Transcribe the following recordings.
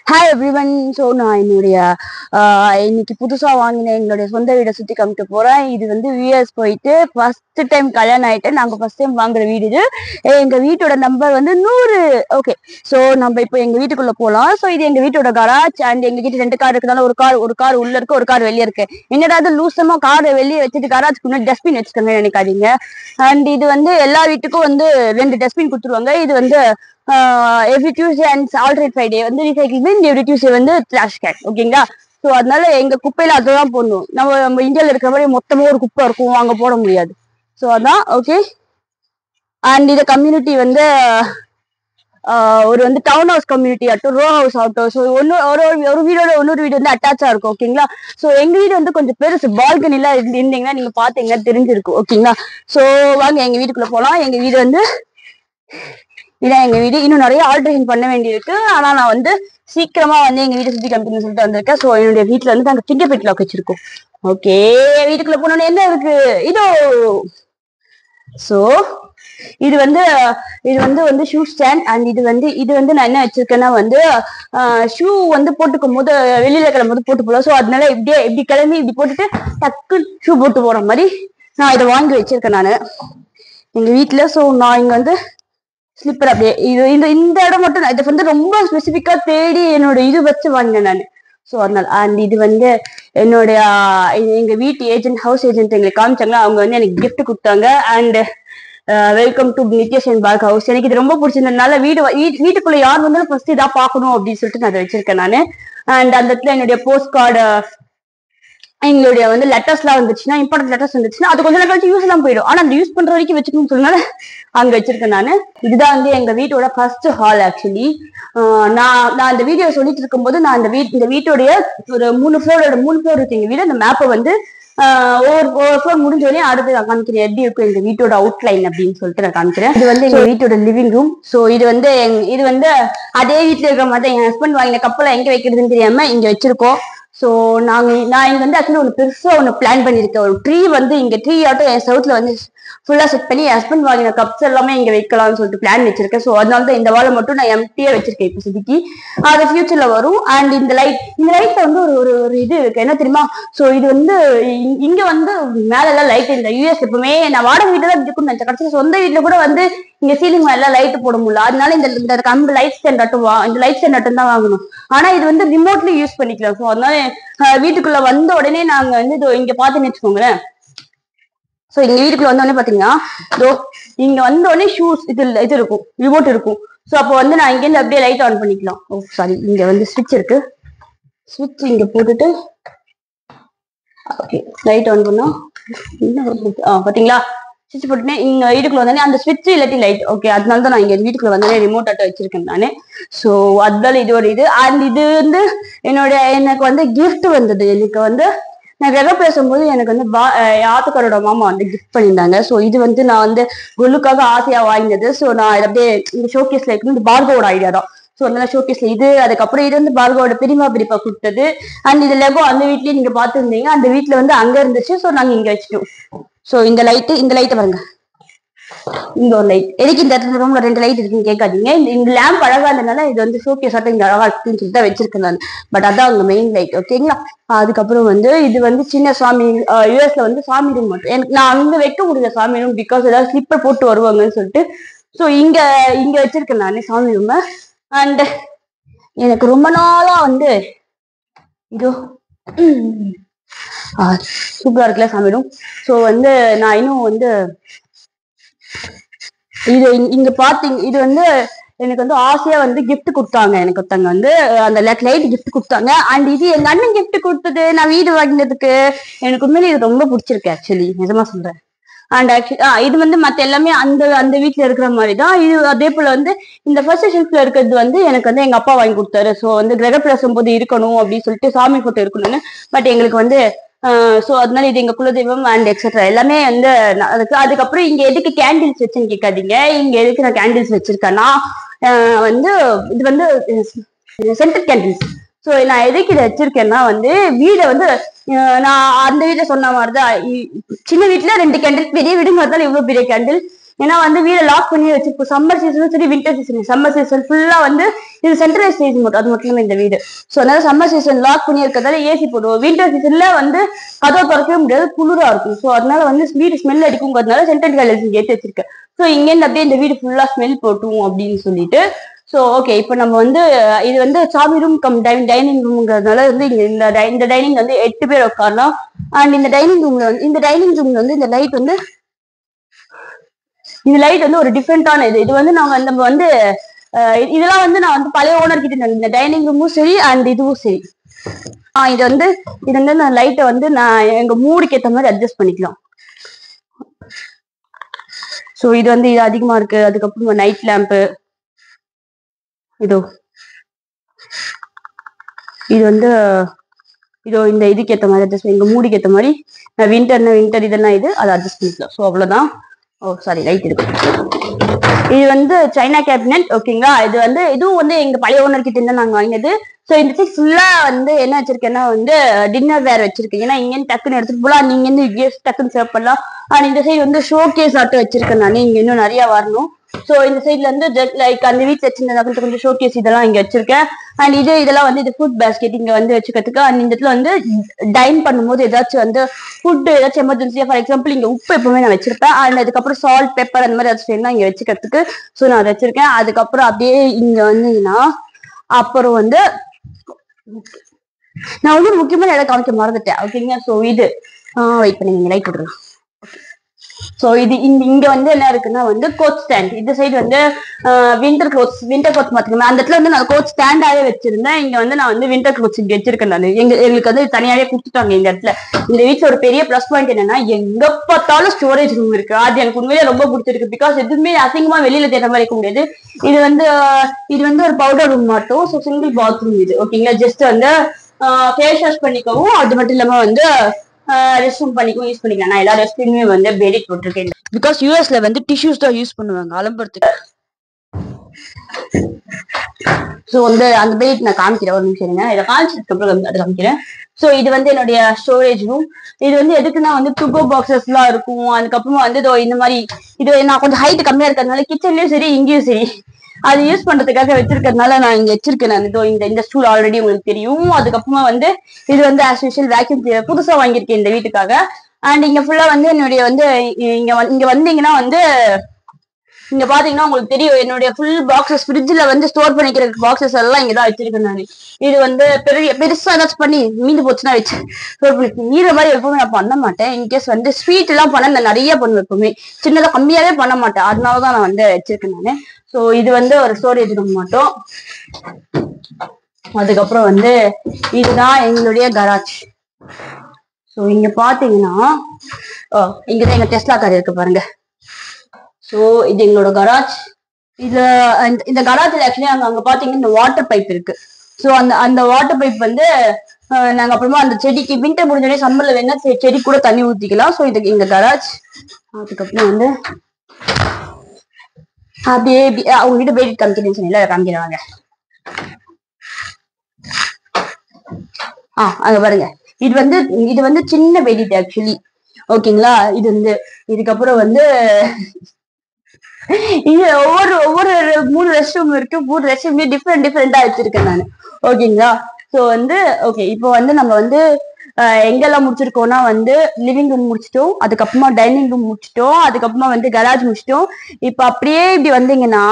Hi everyone. So நான் இன்னைக்கு புதுசாக வாங்கின எங்களுடைய சொந்த வீடை சுற்றி காமிக்க போகிறேன். இது வந்து யூஎஸ் போயிட்டு ஃபர்ஸ்ட் டைம் கல்யாணம் ஆகிட்டு நாங்கள் ஃபர்ஸ்ட் டைம் வாங்குற வீடு இது. எங்கள் வீட்டோட நம்பர் வந்து 100. ஓகே, ஸோ நம்ம இப்போ எங்கள் வீட்டுக்குள்ளே போகலாம். ஸோ இது எங்கள் வீட்டோட கராஜ் அண்ட் எங்கள் கிட்ட 2 கார் இருக்கிறதால ஒரு கார் உள்ள இருக்கு, ஒரு கார் வெளியே இருக்கு. என்னடாவது லூசமாக காரை வெளியே வச்சுட்டு கராஜ்க்கு முன்னாடி டஸ்ட்பின் வச்சுக்கோங்க நினைக்காதீங்க. அண்ட் இது வந்து எல்லா வீட்டுக்கும் வந்து 2 டஸ்ட்பின் கொடுத்துருவாங்க. இது வந்து every Tuesday and alternate Friday வந்து ரீசைக்கிள் பின், எவ்ரி டியூஸ்டே வந்து ட்ராஷ் கேன். ஓகேங்களா? ஸோ அதனால எங்க குப்பையில அதுதான் போடணும். நம்ம இந்தியாவில் இருக்கிற மாதிரி மொத்தமா ஒரு குப்பை இருக்கும், அங்க போட முடியாது. ஸோ அதான் ஓகே. அண்ட் இந்த கம்யூனிட்டி வந்து ஒரு வந்து டவுன் ஹவுஸ் கம்யூனிட்டி ஆகட்டும், ரோ ஹவுஸ் ஆகட்டும். ஸோ ஒரு வீடோட இன்னொரு வீடு வந்து அட்டாச்சா இருக்கும். ஓகேங்களா? ஸோ எங்க வீடு வந்து கொஞ்சம் பெருசு, பால்கனிலாம் இருந்தீங்கன்னா நீங்க பாத்தீங்கன்னா தெரிஞ்சிருக்கும். ஓகேங்களா? ஸோ வாங்க எங்க வீட்டுக்குள்ள போலாம். எங்க வீடு வந்து இதான் எங்க வீடு. இன்னும் நிறைய ஆல்ட்ரேஷன் பண்ண வேண்டியிருக்கு. ஆனா நான் வந்து சீக்கிரமா வந்து எங்க வீட்டை சுத்தி காமிக்கணும்னு சொல்லிட்டு வந்திருக்கேன். ஸோ என்னுடைய வீட்டுல வந்து நாங்க ஃபிங்கர் பிரிண்ட் லாக் வச்சிருக்கோம். ஓகே, வீட்டுக்குள்ள போனோன்னு என்ன இருக்கு இதோ. ஸோ இது வந்து வந்து ஷூ ஸ்டாண்ட். அண்ட் இது வந்து நான் என்ன வச்சிருக்கேன்னா வந்து ஷூ வந்து போட்டுக்கும் போது வெளியில கிளம்பும்போது போட்டு போகலாம். ஸோ அதனால இப்படி கிளம்பி இப்படி போட்டுட்டு டக்கு ஷூ போட்டு போற மாதிரி நான் இதை வாங்கி வச்சிருக்கேன் நானு எங்க வீட்டுல. ஸோ நான் இங்க வந்து ஸ்லிப்பர் அப்படியே இந்த இடம் மட்டும் இதை வந்து ரொம்ப ஸ்பெசிபிக்கா தேடி என்னோட இது வச்சு வாங்கினேன் நான். ஸோ அதனால அண்ட் இது வந்து என்னுடைய எங்க வீட்டு ஏஜென்ட், ஹவுஸ் ஏஜென்ட் எங்களுக்கு காமிச்சாங்க. அவங்க வந்து எனக்கு கிஃப்ட் கொடுத்தாங்க. And welcome to Nithyasen park house. எனக்கு இது ரொம்ப பிடிச்சிருந்ததுனால வீட்டுக்குள்ள யார் வந்தாலும் ஃபர்ஸ்ட் இதா பார்க்கணும் அப்படின்னு சொல்லிட்டு நான் அதை வச்சிருக்கேன் நான். அண்ட் அந்த இடத்துல என்னுடைய போஸ்ட் கார்டு, எங்களுடைய வந்து லெட்டர்ஸ்லாம் வந்துச்சுன்னா, இம்பார்ட்டன்ட் லெட்டர்ஸ் வந்துச்சுன்னா அது கொஞ்சம் கழிச்சு யூஸ் எல்லாம் போயிடும். ஆனா அந்த யூஸ் பண்ற வரைக்கும் வச்சுக்கணும்னு சொன்னால அங்க வச்சிருக்கேன் நானு. இதுதான் வந்து எங்க வீட்டோட ஃபர்ஸ்ட் ஹால். ஆக்சுவலி நான் இந்த வீடியோ சொல்லிட்டு இருக்கும்போது நான் இந்த வீட்டோடைய ஒரு 3 ஃப்ளோர் இருக்கு எங்க வீடு. அந்த மேப்பை வந்து ஒவ்வொரு ஃப்ளோர் முடிஞ்சோடனே அடுத்து நான் காமிக்கிறேன் எப்படி இருக்கும் எங்க வீட்டோட அவுட்லைன் அப்படின்னு சொல்லிட்டு நான் காமிக்கிறேன். இது வந்து எங்க வீட்டோட லிவிங் ரூம். ஸோ இது வந்து அதே வீட்டுல இருக்கிற மாதிரி என் ஹஸ்பண்ட் வாங்கின கப்பலை எங்க வைக்கிறதுன்னு தெரியாம இங்க வச்சிருக்கோம். ஸோ நான் இங்க வந்து ஆக்சுவலி பெருசா பிளான் பண்ணிருக்கேன். ஒரு ட்ரீ வந்து இங்க ட்ரீ ஆட்டும் என் சவுத்துல வந்து ஃபுல்லா செட் பண்ணி என் ஹஸ்பண்ட் வாங்கின கப்ஸ் எல்லாமே இங்க வைக்கலாம்னு சொல்லிட்டு பிளான் வச்சிருக்கேன். ஸோ அதனால தான் இந்த வாழை மட்டும் நான் எம்டியா வச்சிருக்கேன் இப்போ சுதிக்கு. அது ஃபியூச்சர்ல வரும். அண்ட் இந்த லைட்ல வந்து ஒரு இது இருக்கு, என்ன தெரியுமா? ஸோ இது வந்து இங்க வந்து மேல எல்லாம் லைட் இந்த யூஎஸ் எப்பவுமே நான் வாடகை வீட்டுல தான் இருக்குன்னு நினைச்சேன். கடைசி சொந்த வீட்டுல கூட வந்து இங்க சீலிங் மேல லைட் போட முடியல. அதனால இந்த கம்பு லைட் ஸ்டாண்ட் மட்டும் தான் வாங்கணும். ஆனா இது வந்து ரிமோட்லி யூஸ் பண்ணிக்கலாம். ஸோ அதனால வீட்டுக்குள்ள வந்த உடனே நாங்க வந்து இங்க பாத்துன்னு வச்சுக்கோங்களேன். ஸோ எங்க வீட்டுக்குள்ள வந்தோடனே பாத்தீங்கன்னா இங்க வந்த உடனே ஷூஸ் இது இருக்கும், ரிமோட் இருக்கும். ஸோ அப்போ வந்து நான் இங்கேருந்து அப்படியே லைட் ஆன் பண்ணிக்கலாம். ஓ சாரி, இங்க வந்து ஸ்விட்ச் இருக்கு. ஸ்விட்ச் இங்க போட்டுட்டு ஓகே லைட் ஆன் பண்ணா பாத்தீங்களா, ஸ்விட்ச் போட்டுட்டு இங்க வீட்டுக்குள்ள வந்தோடனே அந்த ஸ்விட்ச் இல்லாட்டி லைட். ஓகே, அதனால தான் நான் இங்க வீட்டுக்குள்ள வந்தோடனே ரிமோட் ஆட்டோ வச்சிருக்கேன் நானு. ஸோ அதனால இது ஒரு இது. அண்ட் இது வந்து எனக்கு வந்து கிஃப்ட் வந்தது. எனக்கு வந்து நான் கிரக பேசும்போது எனக்கு வந்து ஆத்துக்காரோட மாமா வந்து கிஃப்ட் பண்ணியிருந்தாங்க. ஸோ இது வந்து நான் வந்து குல்லுக்காக ஆசையா வாங்கினது. ஸோ நான் அப்படியே இந்த ஷோகேஸ்ல இருக்கு. இந்த பார்கோட ஐடியா தான். ஸோ அதனால ஷோகேஸ்ல இது, அதுக்கப்புறம் இது வந்து பார்கோட பெரியப்பா கொடுத்தது. அண்ட் இது லெகோ அந்த வீட்லயே நீங்க பாத்துருந்தீங்க. அந்த வீட்டுல வந்து அங்க இருந்துச்சு. ஸோ நாங்க இங்க வச்சுட்டோம். ஸோ இந்த லைட்டை பாருங்க, இங்க ஒரு லைட். எதுக்கு இந்த இடத்துல ரூம்ல 2 லைட் இருக்குன்னு கேட்காதீங்க. இந்த லேம்ப் அழகா இருந்ததுனால இது வந்து ஷோகேஸ் ஆட்டம் இங்க அழகா இருக்குன்னு சொல்லிட்டு தான் வச்சிருக்கேன் நான். பட் அதான் உங்க மெயின் லைட். ஓகேங்களா? அதுக்கப்புறம் வந்து இது வந்து சின்ன சாமி, யூஎஸ்ல வந்து சாமி ரூம் மட்டும் எனக்கு நான் அங்க வைக்க முடியல சாமி ரூம், பிகாஸ் ஏதாவது ஸ்லிப்பர் போட்டு வருவாங்கன்னு சொல்லிட்டு. ஸோ இங்க வச்சிருக்கேன் நானே சாமி ரூம். அண்ட் எனக்கு ரொம்ப நாளா வந்து இதோ சூப்பரா இருக்குல்ல சாமி ரூம். ஸோ வந்து நான் இன்னும் வந்து இது இங்க பாத்தீங்க, இது வந்து எனக்கு வந்து ஆசையா வந்து கிஃப்ட் கொடுத்தாங்க. எனக்கு ஒருத்தவங்க வந்து அந்த லைட் கிஃப்ட் கொடுத்தாங்க. அண்ட் இது எங்க அண்ணன் கிஃப்ட் கொடுத்தது நான் வீடு வாங்கினதுக்கு. எனக்கு உண்மையிலே இது ரொம்ப பிடிச்சிருக்கு ஆக்சுவலி, நிஜமா சொல்றேன். அண்ட் ஆக்சுவலி இது வந்து மத்த எல்லாமே அந்த வீட்டுல இருக்கிற மாதிரி தான். இது அதே போல வந்து இந்த ஃபர்ஸ்ட் ஷெல்ஃப்ல இருக்கிறது வந்து எனக்கு வந்து எங்க அப்பா வாங்கி கொடுத்தாரு. ஸோ வந்து கிரகப்பிரவேசம் போது இருக்கணும் அப்படின்னு சொல்லிட்டு சாமி போட்டோ இருக்கணும்னு. பட் எங்களுக்கு வந்து ஸோ அதனால இது எங்க குலதெய்வம் அண்ட் எக்ஸெட்ரா எல்லாமே வந்து அதுக்கப்புறம் இங்க எதுக்கு கேண்டில்ஸ் வச்சுன்னு கேட்காதீங்க. இங்க எதுக்கு நான் கேண்டில்ஸ் வச்சிருக்கேன்னா வந்து இது வந்து சென்டர் கேண்டில்ஸ். ஸோ நான் எதுக்கு இதை வச்சிருக்கேன்னா வந்து வீடை வந்து நான் அந்த வீட்டுல சொன்ன மாதிரிதான், சின்ன வீட்டுல 2 கேண்டில், பெரிய வீடு மாதிரிதான் இவ்வளவு பெரிய கேண்டில். ஏன்னா வந்து வீடை லாக் பண்ணி வச்சிருப்போம். சம்மர் சீசனும் சரி வின்டர் சீசன், சம்மர் சீசன் ஃபுல்லா வந்து இது சென்ட்ரலைஸ் ஏசி மட்டும், அது மட்டும் இல்லாம இந்த வீடு. ஸோ அதனால சம்மர் சீசன் லாக் பண்ணி இருக்கிறதால ஏசி போடுவோம். வின்டர் சீசன்ல வந்து கதவை திறக்கவே முடியாது, குளிரா இருக்கும். ஸோ அதனால வந்து வீடு ஸ்மெல் அடிக்குங்கிறதுனால சென்ட்ரல் கேலரி ஏற்றி வச்சிருக்கேன். ஸோ இங்கேருந்து அப்படியே இந்த வீடு ஃபுல்லா ஸ்மெல் போட்டும் அப்படின்னு சொல்லிட்டு. ஸோ ஓகே, இப்போ நம்ம வந்து இது வந்து சாமி ரூம் கம் டைனிங் ரூம்ங்கிறதுனால வந்து இந்த டைனிங் வந்து 8 பேர் உட்காரலாம். அண்ட் இந்த டைனிங் ரூம்ல வந்து இந்த லைட் வந்து ஒரு டிஃப்ரெண்டான இது வந்து நம்ம வந்து இதெல்லாம் வந்து நான் வந்து பழைய ஓனர் கிட்ட இந்த டைனிங் ரூமும் சரி அண்ட் இதுவும் சரி. இது வந்து நான் லைட்டை வந்து நான் எங்க மூடுக்கு ஏற்ற மாதிரி அட்ஜஸ்ட் பண்ணிக்கலாம். ஸோ இது வந்து இது அதிகமா இருக்கு. அதுக்கப்புறம் நைட் லேம்பு இது வந்து இந்த இதுக்கு ஏற்ற மாதிரி அட்ஜஸ்ட், எங்க மூடிக்கு ஏற்ற மாதிரி நான் வின்டர் இதெல்லாம் அதை அட்ஜஸ்ட் பண்ணிக்கலாம். ஸோ அவ்வளவுதான். சாரி, லைட் இருக்கு. இது வந்து சைனா கேபினட். ஓகேங்களா, இதுவும் வந்து எங்க பழைய ஓனர் கிட்ட இருந்தா நாங்க வாங்கினது. ஸோ இந்த சைட் ஃபுல்லா வந்து என்ன வச்சிருக்கேன்னா வந்து டின்னர் வேர் வச்சிருக்கேன். ஏன்னா இங்கேருந்து டக்குன்னு எடுத்துட்டு போலாம், நீங்க இருந்து டக்குன்னு சர்வ் பண்ணலாம். அண்ட் இந்த சைடு வந்து ஷோ கேஸ் ஆட்டம் வச்சிருக்கேன் நான், இங்க இன்னும் நிறைய வரணும். ஸோ இந்த சைட்ல இருந்து லைக் அந்த வீட்டுல வச்சிருந்த கொஞ்சம் ஷோ கேஸ் இதெல்லாம் இங்க வச்சிருக்கேன். அண்ட் இதெல்லாம் வந்து இது ஃபுட் பேஸ்கெட் இங்க வந்து வச்சுக்கிறதுக்கு. அண்ட் இந்த இடத்துல வந்து டைன் பண்ணும்போது ஏதாச்சும் வந்து ஃபுட் ஏதாச்சும் எமர்ஜென்சியா, ஃபார் எக்ஸாம்பிள் இங்க உப்பு எப்பவுமே நான் வச்சிருப்பேன். அண்ட் அதுக்கப்புறம் சால்ட் பெப்பர் அந்த மாதிரி ஏதாச்சும் இங்க வச்சுக்கிறதுக்கு. ஸோ நான் அதை வச்சிருக்கேன். அதுக்கப்புறம் அப்படியே இங்க வந்தீங்கன்னா அப்புறம் வந்து நான் வந்து முக்கியமான இடம் காமிக்க மறந்துட்டேன். ஓகேங்க, ஸோ இது வெயிட் பண்ணுங்க, லைட் விடுறேன். ஸோ இது இங்க வந்து என்ன இருக்குன்னா வந்து கோட் ஸ்டாண்ட். இந்த சைடு வந்து வின்டர் க்ளோத்ஸ் பாத்துக்கோங்க. அந்த இடத்துல வந்து நான் கோட் ஸ்டாண்டாவே வச்சிருந்தேன். இங்க வந்து நான் வந்து வின்டர் க்ளோத்ஸ் இங்க வச்சிருக்கேன். நான் எங்களுக்கு வந்து தனியாவே கொடுத்துட்டாங்க இந்த இடத்துல. இந்த வீட்டுல ஒரு பெரிய பிளஸ் பாயிண்ட் என்னன்னா எங்க பார்த்தாலும் ஸ்டோரேஜ் ரூம் இருக்கு. அது எனக்கு உண்மையிலே ரொம்ப பிடிச்சிருக்கு. பிகாஸ் எதுவுமே அசிங்கமா வெளியில தேடுற மாதிரி இருக்க முடியாது. இது வந்து ஒரு பவுடர் ரூம் மட்டும். ஸோ சிங்கிள் பாத்ரூம் இது. ஓகேங்களா, ஜஸ்ட் வந்து ஃபேஸ் வாஷ் பண்ணிக்கவும், அது மட்டும் இல்லாம வந்து ரெஸ்ட் ரூம் பண்ணிக்கும் யூஸ் பண்ணிக்கலாம். நான் எல்லா ரெஸ்ட் ரூமே வந்து பெடிட் போட்டிருக்கேன். பிகாஸ் யூஎஸ்ல வந்து டிஷ்யூஸ் தான் யூஸ் பண்ணுவாங்க அலம்புறதுக்கு. ஸோ வந்து அந்த பெடிட் நான் காமிக்கிறேன், ஒரு நிமிஷம் இருங்க. இதை காமிச்சதுக்கு அப்புறம் அதை காமிக்கிறேன். ஸோ இது வந்து என்னுடைய ஸ்டோரேஜ் ரூம். இது வந்து எதுக்குன்னா வந்து டுகோ பாக்ஸஸ் எல்லாம் இருக்கும். அதுக்கப்புறமா வந்து இந்த மாதிரி நான் கொஞ்சம் ஹைட் கம்மியா இருக்கிறதுனால கிச்சன்லயும் சரி இங்கேயும் சரி அது யூஸ் பண்றதுக்காக வச்சிருக்கிறதுனால நான் இங்க வச்சிருக்கேன். நான் இந்த ஸ்டூல் ஆல்ரெடி உங்களுக்கு தெரியும். அதுக்கப்புறமா வந்து இது வந்து ஆஸ் யூஷுவல் வேக்யூம் புதுசா வாங்கியிருக்கேன் இந்த வீட்டுக்காக. அண்ட் இங்க ஃபுல்லா வந்து என்னுடைய வந்து இங்க வந்தீங்கன்னா வந்து இங்க பாத்தீங்கன்னா உங்களுக்கு தெரியும் என்னுடைய ஃபுல் பாக்ஸஸ் ஃப்ரிட்ஜ்ல வந்து ஸ்டோர் பண்ணிக்கிற பாக்ஸஸ் எல்லாம் இங்கதான் வச்சிருக்கேன் நான். இது வந்து பெருசா ஏதாச்சும் பண்ணி மீந்து போச்சுன்னா வச்சு ஸ்டோர் பண்ணி மீற மாதிரி எப்பவுமே நான் பண்ண மாட்டேன். இன்கேஸ் வந்து ஸ்வீட் எல்லாம் பண்ண நான் நிறைய பண்ணுவேன். எப்பவுமே சின்னதா கம்மியாவே பண்ண மாட்டேன். அதனாலதான் நான் வந்து வச்சிருக்கேன் நானு. ஸோ இது வந்து ஒரு ஸ்டோரேஜ் ரூம் மட்டும். அதுக்கப்புறம் வந்து இதுதான் எங்களுடைய கராஜ். ஸோ இங்க பாத்தீங்கன்னா இங்கதான் எங்க டெஸ்லா கார் இருக்கு பாருங்க. ஸோ இது எங்களோட கராஜ். இந்த கராஜ்ல ஆக்சுவலி அங்க பாத்தீங்கன்னா இந்த வாட்டர் பைப் இருக்கு. ஸோ அந்த வாட்டர் பைப் வந்து நாங்க அப்புறமா அந்த செடிக்கு வின்டர் முடிஞ்சோடனே சம்மர்ல வேணா செடி கூட தண்ணி ஊத்திக்கலாம். ஸோ இது எங்க கராஜ். அதுக்கப்புறம் வந்து அப்படியே அவங்க கிட்ட பெயிட் காமிக்கிறேன்னு சொன்னீங்களா, காமிக்கிறாங்க. அங்க பாருங்க. இது வந்து சின்ன பெயிட் ஆக்சுவலி. ஓகேங்களா, இதுக்கப்புறம் வந்து இது ஒவ்வொரு 3 ரெஸ்ட் ரூம் இருக்கு. 3 ரெஸ்ட் ரூம்லயே டிஃப்ரெண்டா வச்சிருக்கேன் நான். ஓகேங்களா, ஸோ வந்து ஓகே இப்போ வந்து நம்ம வந்து எங்கெல்லாம் முடிச்சிருக்கோம்னா வந்து லிவிங் ரூம் முடிச்சிட்டோம், அதுக்கப்புறமா டைனிங் ரூம் முடிச்சிட்டோம், அதுக்கப்புறமா வந்து கராஜ் முடிச்சிட்டோம். இப்ப அப்படியே இப்படி வந்தீங்கன்னா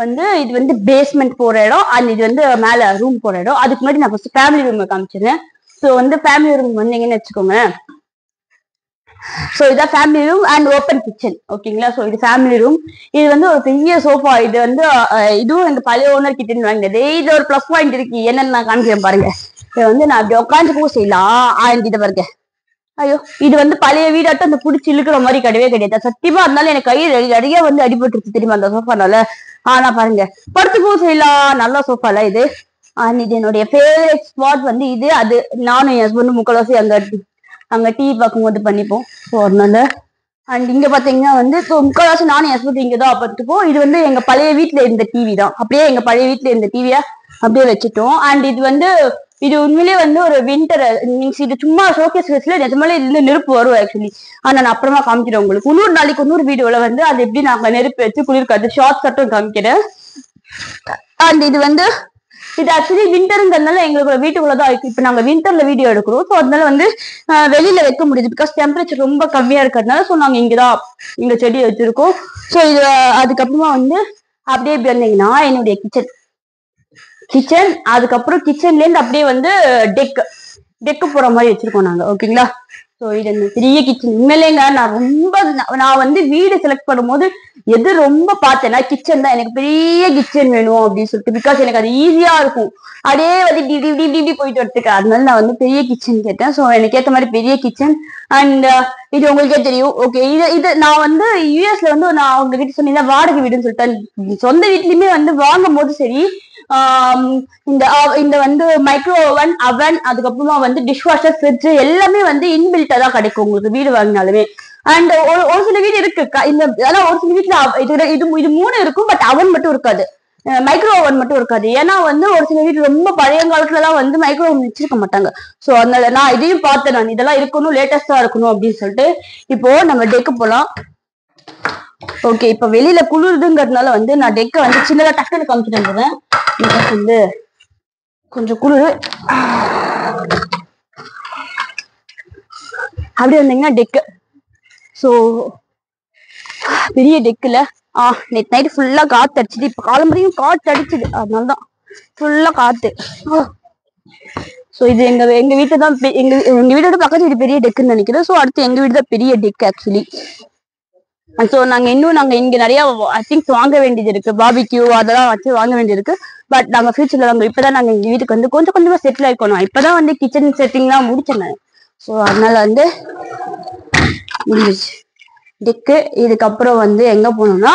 வந்து இது வந்து பேஸ்மெண்ட் போற இடம். அண்ட் இது வந்து மேல ரூம் போற இடம். அதுக்கு முன்னாடி நான் ஃபர்ஸ்ட் ஃபேமிலி ரூம் காமிச்சிருந்தேன். ஸோ வந்து ஃபேமிலி ரூம் வந்தீங்கன்னு வச்சுக்கோங்க. ஸோ இதான் family room and open kitchen. ஓகேங்களா, ஸோ இது ஃபேமிலி ரூம். இது வந்து ஒரு பெரிய சோஃபா. இது வந்து இதுவும் எங்க பழைய ஓனர் கிட்ட வாங்கினது. இது ஒரு பிளஸ் பாயிண்ட் இருக்கு. என்னன்னு நான் காமிக்கிறேன் பாருங்க. இது வந்து நான் அப்படி உட்காந்து செய்யலாம். இதை பாருங்க. ஐயோ, இது வந்து பழைய வீடாட்டம் அந்த புடிச்சு இழுக்கிற மாதிரி கிடையாது. சத்தியமா இருந்தாலும் எனக்கு கை நிறைய வந்து அடிபட்டுருச்சு தெரியுமா அந்த சோஃபானால. ஆனா பாருங்க, படுத்து செய்யலாம். நல்ல சோஃபால இது. அண்ட் இது என்னுடைய ஃபேவரட் ஸ்பாட் வந்து இது. அது நானும் என் ஹஸ்பண்டும் முக்கால்வாசி அங்க டிவி பார்க்கும்போது பண்ணிப்போம். ஸோ அதனால அண்ட் இங்க பாத்தீங்கன்னா வந்து முக்கால்வாசி நானும் என் ஹஸ்பண்ட் இங்கதான் பார்த்துப்போம். இது வந்து எங்க பழைய வீட்டுல இருந்த டிவி தான். அப்படியே எங்க பழைய வீட்டுல இருந்த டிவியா அப்படியே வச்சுட்டோம். அண்ட் இது வந்து இது உண்மையிலேயே வந்து ஒரு வின்டர் மீன்ஸ் இது சும்மா ஷோகேஸ் வச்சுல நிஜமாலே இதுல நெருப்பு வரும் ஆக்சுவலி. ஆனா நான் அப்புறமா காமிக்கிறேன் உங்களுக்கு இன்னொரு நாளைக்கு இன்னொரு வீடியோல வந்து அது எப்படி நாங்க நெருப்பு வச்சு குளிர்காது ஷார்ட் சட்டும் காமிக்கிறேன். அண்ட் இது வந்து இது ஆக்சுவலி வின்டருங்கிறதுனால எங்களுக்கு வீட்டுக்குள்ளதான் இருக்கு. இப்ப நாங்க வின்டர்ல வீடியோ எடுக்கிறோம். ஸோ அதனால வந்து வெளியில வைக்க முடியுது பிகாஸ் டெம்பரேச்சர் ரொம்ப கம்மியா இருக்கிறதுனால. ஸோ நாங்க இங்கதான் இங்க செடி வச்சிருக்கோம். ஸோ இது அதுக்கப்புறமா வந்து அப்படியே இப்படி வந்தீங்கன்னா என்னுடைய கிச்சன் அதுக்கப்புறம் கிச்சன்ல இருந்து அப்படியே வந்து டெக்கு போற மாதிரி வச்சிருக்கோம் நாங்க. ஓகேங்களா. ஸோ இது அந்த பெரிய கிச்சன் உண்மையிலேங்க நான் வந்து வீடு செலக்ட் பண்ணும்போது எது ரொம்ப பார்த்தேன்னா கிச்சன் தான். எனக்கு பெரிய கிச்சன் வேணும் அப்படின்னு சொல்லிட்டு பிகாஸ் எனக்கு அது ஈஸியா இருக்கும். அப்படியே வந்து இப்படி போயிட்டு வரதுக்கு. அதனால நான் வந்து பெரிய கிச்சன் கேட்டேன். ஸோ எனக்கு ஏற்ற மாதிரி பெரிய கிச்சன். அண்ட் இது உங்களுக்கே தெரியும். ஓகே இது நான் வந்து யூஎஸ்ல வந்து நான் உங்ககிட்ட சொன்னீங்கன்னா வாடகை வீடுன்னு சொல்லிட்டேன். சொந்த வீட்லயுமே வந்து வாங்கும் போது சரி இந்த வந்து மைக்ரோ அவன் அதுக்கப்புறமா வந்து டிஷ் வாஷர் ஃப்ரிட்ஜ் எல்லாமே வந்து இன்பில்ட்டா தான் கிடைக்கும் உங்களுக்கு வீடு வாங்கினாலுமே. அண்ட் ஒரு சில வீடு இருக்கு இந்த அதான் ஒரு சில வீட்டுல இது 3 இருக்கும். பட் அவன் மட்டும் இருக்காது. மைக்ரோ ஓவன் மட்டும் இருக்காது. ஏன்னா வந்து ஒரு சில வீடு ரொம்ப பழைய காலத்துலலாம் வந்து மைக்ரோ ஓவன் வச்சிருக்க மாட்டாங்க. ஸோ அதனால நான் இதையும் பார்த்தேன். நான் இதெல்லாம் இருக்கணும் லேட்டஸ்டா இருக்கணும் அப்படின்னு சொல்லிட்டு இப்போ நம்ம டெக்கு போலாம். ஓகே இப்ப வெளியில குளிருதுங்கிறதுனால வந்து நான் டெக்க வந்து சின்னதா டக்குன்னு காமிச்சிட்டு வந்துடுறேன். வந்து கொஞ்சம் குளிர் அப்படி வந்தீங்கன்னா டெக்கு. ஸோ பெரிய டெக்குல நேற்று நைட்டு ஃபுல்லா காத்து அடிச்சுது. இப்ப காலம்பரையும் காத்து அடிச்சுது. அதனாலதான் ஃபுல்லா காத்து. ஸோ இது எங்க வீட்டு தான் எங்க வீட்டோட பக்கத்து வீடு பெரிய டெக்குன்னு நினைக்கிறேன். ஸோ அடுத்து எங்க வீடு தான் பெரிய டெக் ஆக்சுவலி. ஸோ நாங்க இங்க நிறைய திங்ஸ் வாங்க வேண்டியது இருக்கு. பார்பிக்யூ அதெல்லாம் வச்சு வாங்க வேண்டியது இருக்கு. பட் நாங்க ஃபியூச்சர்ல இப்பதான் நாங்க எங்க வீட்டுக்கு வந்து கொஞ்சம் கொஞ்சமா செட்டில் ஆயிக்கணும். இப்பதான் வந்து கிச்சன் செட்டிங்லாம் முடிச்சேன். ஸோ அதனால வந்து முடிஞ்சிச்சு டெக்கு. இதுக்கப்புறம் வந்து எங்க போனோம்னா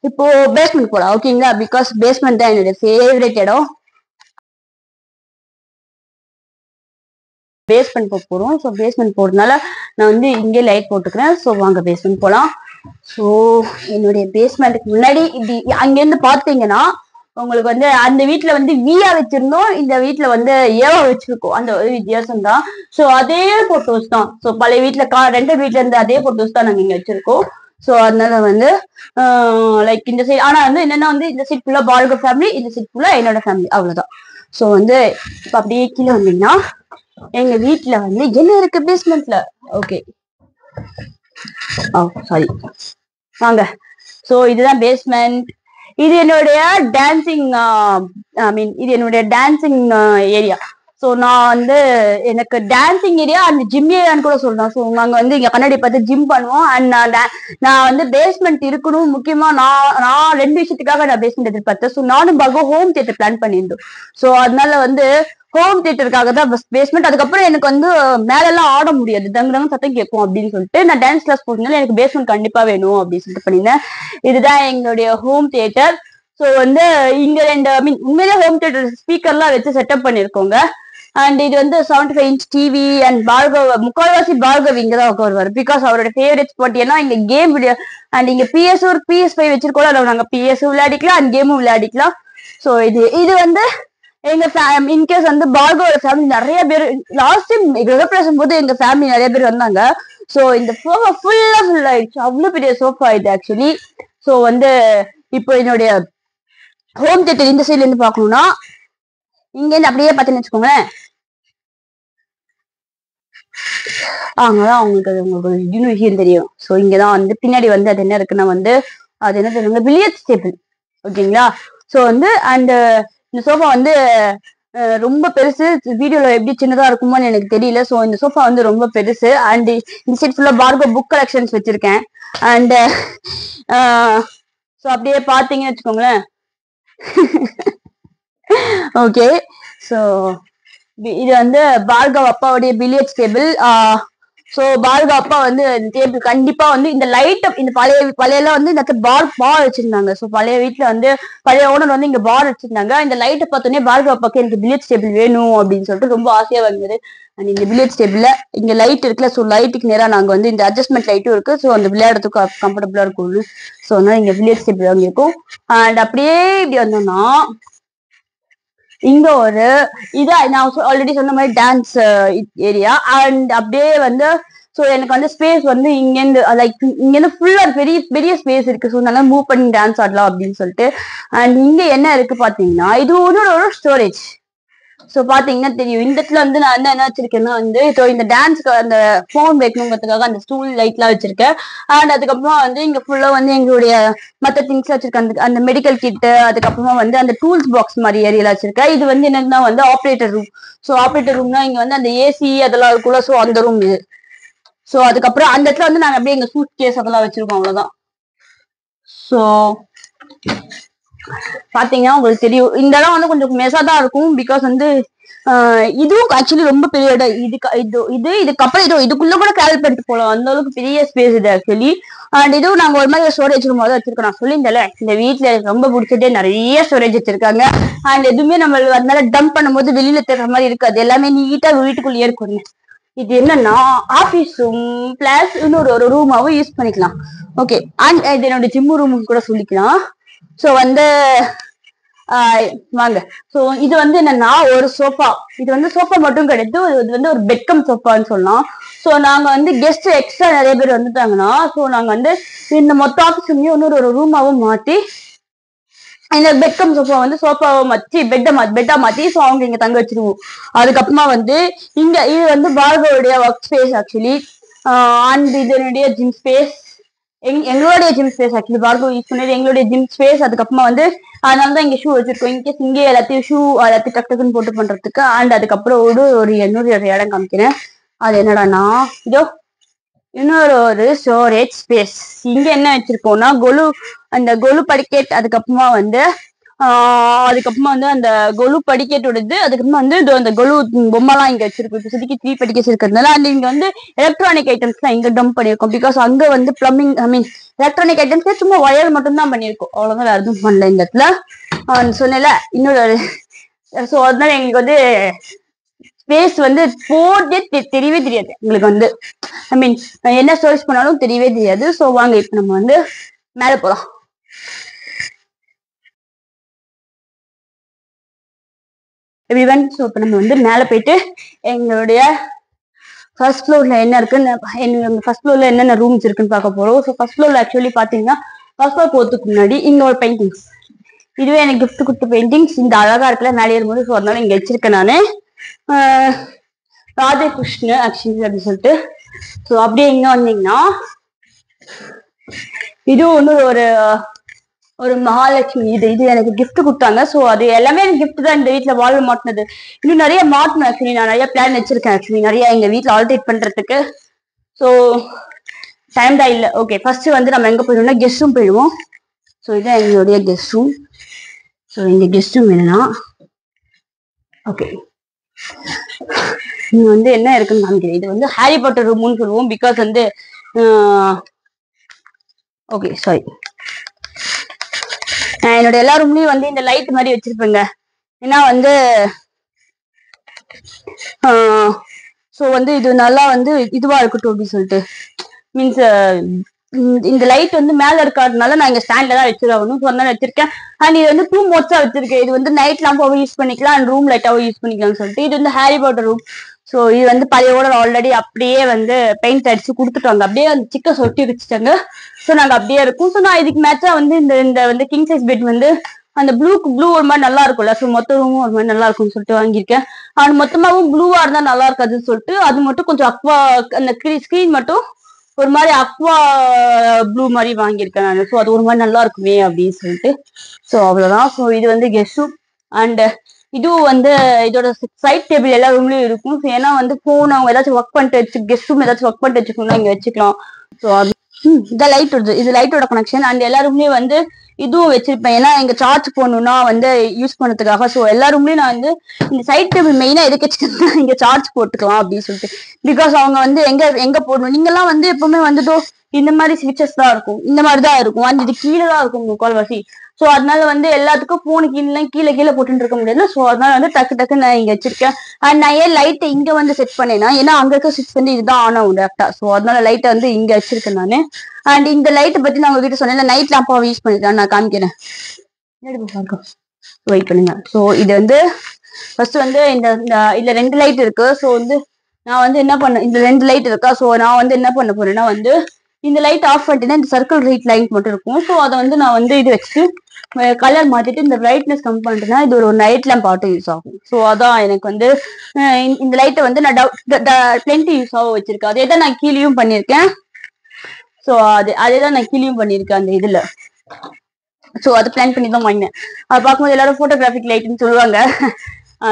இப்போ பேஸ்மெண்ட் போலாம். ஓகேங்களா. பிகாஸ் பேஸ்மெண்ட் தான் என்னோட ஃபேவரட் இடம். பேஸ்மெண்ட் போறோம். ஸோ பேஸ்மெண்ட் போறதுனால நான் வந்து இங்கே லைட் போட்டுக்கிறேன். ஸோ வாங்க பேஸ்மெண்ட் போலாம். ஸோ என்னுடைய பேஸ்மெண்ட்டுக்கு முன்னாடி இப்படி அங்கிருந்து பார்த்தீங்கன்னா உங்களுக்கு வந்து அந்த வீட்டுல வந்து வியா வச்சிருந்தோம். இந்த வீட்டுல வந்து ஏவா வச்சிருக்கோம். அந்த ஒரு வித்தியாசம் தான். ஸோ அதே போட்டோஸ் தான். ஸோ பழைய வீட்டுல ரெண்டு வீட்டுல இருந்து அதே போட்டோஸ் தான் நாங்க இங்க வச்சிருக்கோம். ஸோ அதனால வந்து லைக் இந்த சைட் ஆனா வந்து என்னன்னா வந்து இந்த சைட் ஃபுல்லா பார்கோ ஃபேமிலி, இந்த சைட் ஃபுல்லா என்னோட ஃபேமிலி அவ்வளவுதான். ஸோ வந்து இப்ப அப்படியே கீழே வந்தீங்கன்னா எங்க வீட்டுல வந்து என்ன இருக்கு பேஸ்மெண்ட்ல. ஓகே சாரி வாங்க. ஸோ இதுதான் பேஸ்மெண்ட். இது என்னுடைய டான்சிங் இது என்னுடைய டான்சிங் ஏரியா. ஸோ நான் வந்து எனக்கு டான்சிங் ஏரியா அந்த ஜிம் ஏரியான்னு கூட சொல்றேன். ஸோ நாங்க வந்து இங்க கண்ணாடி பார்த்து ஜிம் பண்ணுவோம். அண்ட் நான் வந்து பேஸ்மெண்ட் இருக்கணும். முக்கியமா நான் 2 விஷயத்துக்காக நான் பேஸ்மெண்ட் எதிர்பார்த்தேன். ஸோ நானும் ஹோம் தியேட்டர் பிளான் பண்ணியிருந்தோம். ஸோ அதனால வந்து ஹோம் தியேட்டருக்காக தான் பேஸ்மெண்ட். அதுக்கப்புறம் எனக்கு வந்து மேலெல்லாம் ஆட முடியாது, தங்க சத்தம் கேட்கும் அப்படின்னு சொல்லிட்டு நான் டான்ஸ் கிளாஸ் போட்டதுனால எனக்கு பேஸ்மெண்ட் கண்டிப்பா வேணும் அப்படின்னு சொல்லிட்டு பண்ணியிருந்தேன். இதுதான் எங்களுடைய ஹோம் தியேட்டர். ஸோ வந்து இங்க 2 உண்மையிலே ஹோம் தியேட்டர் ஸ்பீக்கர்லாம் வச்சு செட்டப் பண்ணிருக்கோங்க. அண்ட் இது வந்து 75 இன்ச் டிவி. அண்ட் முக்கால்வாசி பார்கவ் இங்கதான் வருவார். பிகாஸ் அவரோட ஃபேவரட் ஸ்பாட். ஏன்னா இங்க கேம் அண்ட் இங்க PS5 வச்சிருக்கோம். நாங்க PS விளையாடிக்கலாம் அண்ட் கேமும் விளையாடிக்கலாம். ஸோ இது வந்து எங்க இன்கேஸ் வந்து பார்கவோட ஃபேமிலி நிறைய பேர் லாஸ்ட் டைம் கிரகப்பிரவேசம் போது எங்க ஃபேமிலி நிறைய பேர் வந்தாங்க. ஸோ இந்த சோஃபா ஃபுல் ஆயிடுச்சு. அவ்வளவு பெரிய சோஃபா இது ஆக்சுவலி. ஸோ வந்து இப்போ என்னுடைய ஹோம் தியேட்டர் இந்த சைட்ல இருந்து பாக்கணும்னா இங்க இருந்து அப்படியே பார்த்தீங்கன்னு வச்சுக்கோங்களேன். அங்கதான் உங்களுக்கு இன்னும் விஷயம் தெரியும். ஸோ இங்கதான் வந்து பின்னாடி வந்து அது என்ன இருக்குன்னா வந்து அது என்ன சொல்லுங்க பில்லியர்ட்ஸ் டேபிள். ஓகேங்களா. ஸோ வந்து அண்ட் இந்த சோஃபா வந்து ரொம்ப பெருசு. வீடியோல எப்படி சின்னதா இருக்குமோன்னு எனக்கு தெரியல. ஸோ இந்த சோஃபா வந்து ரொம்ப பெருசு. அண்ட் இந்த சைட் ஃபுல்லா பார்கோ புக் கலெக்ஷன்ஸ் வச்சிருக்கேன். அண்ட் ஸோ அப்படியே பார்த்தீங்கன்னு வச்சுக்கோங்களேன். ஓகே. ஸோ இது வந்து பார்கவ் அப்பாவுடைய பில்லியர்ட்ஸ் டேபிள். ஸோ பார்கவ் அப்பா வந்து டேபிள் கண்டிப்பா வந்து இந்த லைட் இந்த பழையெல்லாம் வந்து இந்த பார் வச்சிருந்தாங்க. ஸோ பழைய வீட்டுல வந்து பழைய ஓனர் வந்து இங்க பார் வச்சிருந்தாங்க. இந்த லைட்டை பார்த்தோன்னே பார்கவ் அப்பாக்கு எனக்கு பில்லியர்ட்ஸ் டேபிள் வேணும் அப்படின்னு சொல்லிட்டு ரொம்ப ஆசையா வந்தது. அண்ட் இந்த பில்லியர்ட்ஸ் டேபிள்ல இங்க லைட் இருக்குல்ல. ஸோ லைட்டுக்கு நேரம் நாங்க வந்து இந்த அட்ஜஸ்ட்மெண்ட் லைட்டும் இருக்கு. ஸோ அந்த விளையாடுறதுக்கு கம்ஃபர்டபுளா இருக்கும். ஸோ அதனால இங்க பில்லியர்ட்ஸ் டேபிள் வாங்கியிருக்கோம். அண்ட் அப்படியே இப்படி வந்தோம்னா இங்க ஒரு இது நான் ஆல்ரெடி சொன்ன மாதிரி டான்ஸ் ஏரியா அண்ட் அப்படியே வந்து ஸோ எனக்கு வந்து ஸ்பேஸ் வந்து இங்கேருந்து லைக் இங்கேருந்து ஃபுல்லா பெரிய பெரிய ஸ்பேஸ் இருக்கு. ஸோ நல்லா மூவ் பண்ணி டான்ஸ் ஆடலாம் அப்படின்னு சொல்லிட்டு. அண்ட் இங்க என்ன இருக்கு பாத்தீங்கன்னா இது ஒரு ஸ்டோரேஜ். ஸோ பாத்தீங்கன்னா தெரியும் இந்த இடத்துல வந்து நான் என்ன வச்சிருக்கேன்னா வந்து ஸோ இந்த டான்ஸ்க்கு அந்த ஃபோன் வைக்கணுங்கிறதுக்காக அந்த ஸ்டூல் லைட் எல்லாம் வச்சிருக்கேன். அண்ட் அதுக்கப்புறமா வந்து இங்க ஃபுல்லா வந்து எங்களுடைய மற்ற திங்ஸ் வச்சிருக்கேன். அந்த மெடிக்கல் கிட், அதுக்கப்புறமா வந்து அந்த டூல்ஸ் பாக்ஸ் மாதிரி ஏரியால வச்சிருக்கேன். இது வந்து என்னன்னா வந்து ஆப்ரேட்டர் ரூம். ஸோ ஆப்ரேட்டர் ரூம்னா இங்க வந்து அந்த ஏசி அதெல்லாம் இருக்குல்ல, ஸோ அந்த ரூம் இது. ஸோ அதுக்கப்புறம் அந்த இடத்துல வந்து நாங்க அப்படியே எங்க சூட் கேஸ் அதெல்லாம் வச்சிருக்கோம், அவ்வளவுதான். ஸோ பாத்தீங்கன்னா உங்களுக்கு தெரியும் இந்த இடம் வந்து கொஞ்சம் மெசா தான் இருக்கும். பிகாஸ் வந்து இதுவும் ஆக்சுவலி ரொம்ப பெரிய இடம். இதுக்கப்புறம் இதுக்குள்ள கூட டிராவல் பண்ணிட்டு போகலாம், அந்த அளவுக்கு பெரிய ஸ்பேஸ் இது ஆக்சுவலி. அண்ட் இதுவும் நாங்க ஒரு மாதிரி ஸ்டோரேஜ் ரூம் தான் வச்சிருக்கோம். நான் சொல்லியிருந்தேன்ல இந்த வீட்டுல எனக்கு ரொம்ப பிடிச்சதே நிறைய ஸ்டோரேஜ் வச்சிருக்காங்க. அண்ட் எதுவுமே நம்ம அதனால டம்ப் பண்ணும்போது வெளியில தேடுற மாதிரி இருக்காது, எல்லாமே நீட்டா வீட்டுக்குள்ளேயே இருக்கும். இது என்னன்னா ஆபீஸ் ரூம் பிளஸ் இன்னொரு ரூமாவும் யூஸ் பண்ணிக்கலாம். ஓகே, அண்ட் இது என்னோட ஜிம் ரூம் கூட சொல்லிக்கலாம். ஸோ வந்து வாங்க. ஸோ இது வந்து என்னன்னா ஒரு சோஃபா. இது வந்து சோஃபா மட்டும் கிடையாது, இது வந்து ஒரு பெட்கம் சோஃபான்னு சொல்லலாம். ஸோ நாங்க வந்து கெஸ்ட் எக்ஸ்ட்ரா நிறைய பேர் வந்துட்டாங்கன்னா ஸோ நாங்க வந்து இந்த மொத்த ஆஃபீஸ் ரூமையும் இன்னொரு ரூமாவும் மாத்தி இந்த பெட்கம் சோஃபா வந்து சோஃபாவை மாத்தி பெட்டா மாத்தி ஸோ அவங்க இங்க தங்க வச்சிருவோம். அதுக்கப்புறமா வந்து இங்க இது வந்து பார்கோடைய ஒர்க் ஸ்பேஸ் ஆக்சுவலி. அண்ட் இதனுடைய ஜிம் ஸ்பேஸ், எங்களுடைய ஜிம் ஸ்பேஸ் ஆக்சுவலி. பார்கோ யூஸ் பண்ணது எங்களுடைய ஜிம் ஸ்பேஸ். அதுக்கப்புறமா வந்து அதனாலதான் இங்க ஷூ வச்சிருக்கோம், இன்கேஸ் இங்கே எல்லாத்தையும் ஷூ எல்லாத்தையும் டக்கு டக்குன்னு போட்டு பண்றதுக்கு. அண்ட் அதுக்கப்புறம் ஒரு இன்னொரு இடம் காமிக்கிறேன். அது என்னடானா இதோ இன்னொரு ஸ்டோரேஜ் ஸ்பேஸ். இங்க என்ன வச்சிருக்கோம்னா அந்த கொலு படிக்கெட், அதுக்கப்புறமா வந்து அந்த கொலு படிக்கெட்டோடது, அதுக்கப்புறமா வந்து அந்த கொலு பொம்மைலாம் இங்க வச்சிருக்கோம். இப்போ சுதிக்கு 3 படிக்கெட்ஸ் இருக்கிறதுனால அண்ட் இங்க வந்து எலக்ட்ரானிக் ஐட்டம்ஸ் எல்லாம் இங்க டம்ப் பண்ணிருக்கோம். பிகாஸ் அங்க வந்து பிளம்பிங் எலக்ட்ரானிக் ஐட்டம்ஸ் சும்மா ஒயர் மட்டும் தான் பண்ணிருக்கோம், அவ்வளவுதான், வேற எதுவும் பண்ணல இந்த இடத்துல. சொன்னல இன்னொரு ஸோ அதனால எங்களுக்கு வந்து ஸ்பேஸ் வந்து போர்டே தெரியவே தெரியாது எங்களுக்கு வந்து. என்ன சர்ச் பண்ணாலும் தெரியவே தெரியாது. ஸோ வாங்க இப்ப நம்ம வந்து மேல போலாம். எவ்ரிவன், ஸோ இப்போ நம்ம வந்து மேல போயிட்டு எங்களுடைய ஃபர்ஸ்ட் ஃப்ளோர்ல என்ன இருக்குன்னு ஃபர்ஸ்ட் ஃப்ளோர்ல என்னென்ன ரூம்ஸ் இருக்குன்னு பார்க்க போறோம். ஸோ ஃபர்ஸ்ட் ஃப்ளோர்ல ஆக்சுவலி பாத்தீங்கன்னா ஃபர்ஸ்ட் ஃப்ளோர் போறதுக்கு முன்னாடி இங்க ஒரு பெயிண்டிங்ஸ், இதுவே எனக்கு கிஃப்ட் கொடுத்த பெயிண்டிங்ஸ் இந்த அழகா இருக்குல்ல மேலே ஏறும்போது. ஸோ அதனால இங்க வச்சிருக்கேன் நானு ராதாகிருஷ்ண ஆக்சுவலி அப்படின்னு சொல்லிட்டு. ஸோ அப்படியே இங்க வந்தீங்கன்னா இதுவும் வந்து ஒரு மகாலட்சுமி. இது எனக்கு கிஃப்ட் கொடுத்தாங்க. ஸோ அது எல்லாமே எனக்கு கிஃப்ட் தான். இந்த வீட்டுல வாழ்வு மாட்டினது இன்னும் நிறைய மாட்டணும் ஆக்சுவலி. நான் நிறைய பிளான் வச்சிருக்கேன் ஆக்சுவலி, நிறைய எங்க வீட்டுல ஆல்டரேட் பண்றதுக்கு. ஸோ டைம் தான் இல்லை. ஓகே, ஃபர்ஸ்ட் வந்து நம்ம எங்க போயிடுவோம்னா கெஸ்ட் ரூம் போயிடுவோம். ஸோ இதுதான் எங்களுடைய கெஸ்ட் ரூம். ஸோ இந்த கெஸ்ட் ரூம் என்னன்னா ஓகே இங்க வந்து என்ன இருக்குன்னு காமிக்கிறேன். இது வந்து ஹாரி பாட்டர் ரூம்னு சொல்லுவோம். பிகாஸ் வந்து ஓகே சாரி, என்னோட எல்லா ரூம்லயும் வந்து இந்த லைட் மாதிரி வச்சிருப்பேங்க. ஏன்னா வந்து ஸோ வந்து இது நல்லா வந்து இதுவா இருக்கட்டும் அப்படின்னு சொல்லிட்டு. மீன்ஸ் இந்த லைட் வந்து மேல இருக்கிறதுனால நான் இங்க ஸ்டாண்ட்ல தான் வச்சிருக்கணும். ஸோ அதனால வச்சிருக்கேன். அண்ட் இது வந்து 2 மோட்ஸா வச்சிருக்கேன். இது வந்து நைட் லாம்பாவும் யூஸ் பண்ணிக்கலாம் அண்ட் ரூம் லைட்டாவும் யூஸ் பண்ணிக்கலாம்னு சொல்லிட்டு. இது வந்து ஹாரி பாட்டர் ரூம். ஸோ இது வந்து பழைய ஓடர் ஆல்ரெடி அப்படியே வந்து பெயிண்ட் அடிச்சு கொடுத்துட்டாங்க, அப்படியே அந்த சிக்க சொட்டி வச்சுட்டாங்க. ஸோ நாங்க அப்படியே இருக்கும். ஸோ நான் இதுக்கு மேட்சா வந்து இந்த வந்து கிங் சைஸ் பெட் வந்து அந்த ப்ளூ ஒரு மாதிரி நல்லா இருக்கும்ல. ஸோ மொத்த ரூமும் ஒரு மாதிரி நல்லா இருக்கும்னு சொல்லிட்டு வாங்கியிருக்கேன். அது மொத்தமாவும் ப்ளூவா இருந்தா நல்லா இருக்காதுன்னு சொல்லிட்டு அது மட்டும் கொஞ்சம் அக்வா அந்த ஸ்கிரீன் மட்டும் ஒரு மாதிரி அக்வா ப்ளூ மாதிரி வாங்கியிருக்கேன் நான். ஸோ அது ஒரு மாதிரி நல்லா இருக்குமே அப்படின்னு சொல்லிட்டு. ஸோ அவ்வளவுதான். ஸோ இது வந்து கெஸ்ட் ரூம். அண்ட் இதுவும் வந்து இதோட சைட் டேபிள் எல்லா ரூம்லயும் இருக்கும். ஏன்னா வந்து போன் அவங்க ஏதாச்சும் ஒர்க் பண்ணிட்டு வச்சு கெஸ்ட் ரூம் ஏதாச்சும் ஒர்க் பண்ணிட்டு வச்சுக்கணும்னா இங்க வச்சுக்கலாம். ஸோ அது இதான் லைட் வருது, இது லைட்டோட கனெக்ஷன். அண்ட் எல்லா ரூம்லயும் வந்து இதுவும் வச்சிருப்பேன், ஏன்னா இங்க சார்ஜ் போடணும்னா வந்து யூஸ் பண்ணதுக்காக. ஸோ எல்லா ரூம்லயும் நான் வந்து இந்த சைட் டேபிள் மெயினா எதுக்கு வச்சுக்கோங்க, இங்க சார்ஜ் போட்டுக்கலாம் அப்படின்னு சொல்லிட்டு. பிகாஸ் அவங்க வந்து எங்க போடணும், நீங்கெல்லாம் வந்து எப்பவுமே வந்துட்டு இந்த மாதிரி ஸ்விட்சஸ் தான் இருக்கும், இந்த மாதிரிதான் இருக்கும். அண்ட் இது கீழே தான் இருக்கும் முக்கால்வாசி. ஸோ அதனால வந்து எல்லாத்துக்கும் போனு கீழே போட்டுட்டு இருக்க முடியாது. ஸோ அதனால வந்து டக்கு நான் இங்க வச்சிருக்கேன். அண்ட் நான் ஏன் லைட்டை இங்க வந்து செட் பண்ணேன்னா, ஏன்னா அங்க இருக்க ஸ்விட்ச் வந்து இதுதான் ஆன் ஆகும் டேரக்டா. ஸோ அதனால லைட்டை வந்து இங்க வச்சிருக்கேன் நானு. அண்ட் இந்த லைட்டை பத்தி நான் உங்ககிட்ட சொன்னேன், நைட் லாம்பாவை யூஸ் பண்ணிக்கலாம், நான் காமிக்கிறேன், வெயிட் பண்ணுங்க. ஸோ இது வந்து ஃபர்ஸ்ட் வந்து இதுல 2 லைட் இருக்கு. ஸோ வந்து நான் வந்து என்ன பண்ண, இந்த 2 லைட் இருக்கா. ஸோ நான் வந்து என்ன பண்ண போறேன்னா வந்து இந்த லைட் ஆஃப் பண்ணிட்டேன்னா இந்த சர்க்கிள் லைட் மட்டும் இருக்கும். ஸோ அதை வந்து நான் வந்து இது வச்சுட்டு கலர் மாத்திட்டு இந்த பிரைட்னஸ் கம் பண்ணிட்டேன்னா இது ஒரு நைட் லேம்ப் ஆட்டோ யூஸ் ஆகும். ஸோ அதான் எனக்கு வந்து இந்த லைட்டை வந்து நான் பிளென்டி யூஸ் ஆக வச்சிருக்கேன். அதே தான் நான் கீழேயும் பண்ணியிருக்கேன். ஸோ அதேதான் நான் கீழேயும் பண்ணியிருக்கேன் அந்த இதுல. ஸோ அது பிளான் பண்ணி தான் வாங்கினேன். அது பார்க்கும்போது எல்லாரும் போட்டோகிராஃபிக் லைட்னு சொல்லுவாங்க.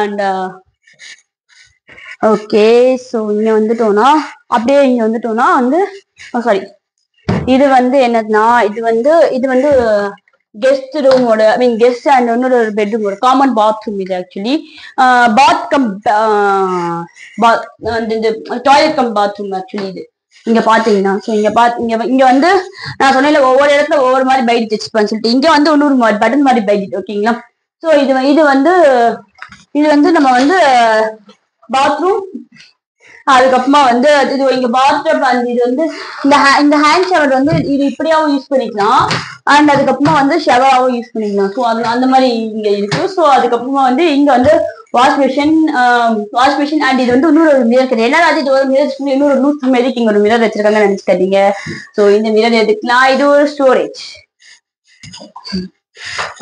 அண்ட் ஓகே, ஸோ இங்க வந்துட்டோம்னா அப்படியே இங்க வந்துட்டோம்னா வந்து சாரி, இது வந்து என்னதுன்னா இது வந்து கெஸ்ட் ரூமோட ஐ மீன் கெஸ்ட் அண்ட் இன்னொரு பெட்ரூமோட காமன் பாத்ரூம். இது actually bath cum toilet cum bathroom actually இது. இங்க பாத்தீங்கன்னா ஸோ இங்க வந்து நான் சொன்னேன்ல ஒவ்வொரு இடத்துல ஒவ்வொரு மாதிரி பைட் வச்சுப்பேன்னு சொல்லிட்டு இங்க வந்து இன்னொரு பட்டன் மாதிரி பைட். ஓகேங்களா. ஸோ இது வந்து நம்ம வந்து பாத்ரூம், அதுக்கப்புறமா வந்து இது இங்க பாத்டப் அண்ட் இது வந்து இந்த ஹேண்ட் ஷவர் வந்து இது இப்படியாவும் யூஸ் பண்ணிக்கலாம் அண்ட் அதுக்கப்புறமா வந்து ஷவராகவும் யூஸ் பண்ணிக்கலாம். ஸோ அந்த மாதிரி இங்க இருக்கு. ஸோ அதுக்கப்புறமா வந்து இங்க வந்து வாஷ் மிஷின் அண்ட் இது வந்து இன்னொரு மிரர் கிடையாது. எல்லாரும் அது இது ஒரு மிரர் இன்னொரு லூஸ் மாதிரி இங்க ஒரு மிரர் வச்சிருக்காங்கன்னு நினைச்சுக்காதீங்க. ஸோ இந்த மிரர் எதுக்குலாம் இது ஒரு ஸ்டோரேஜ்.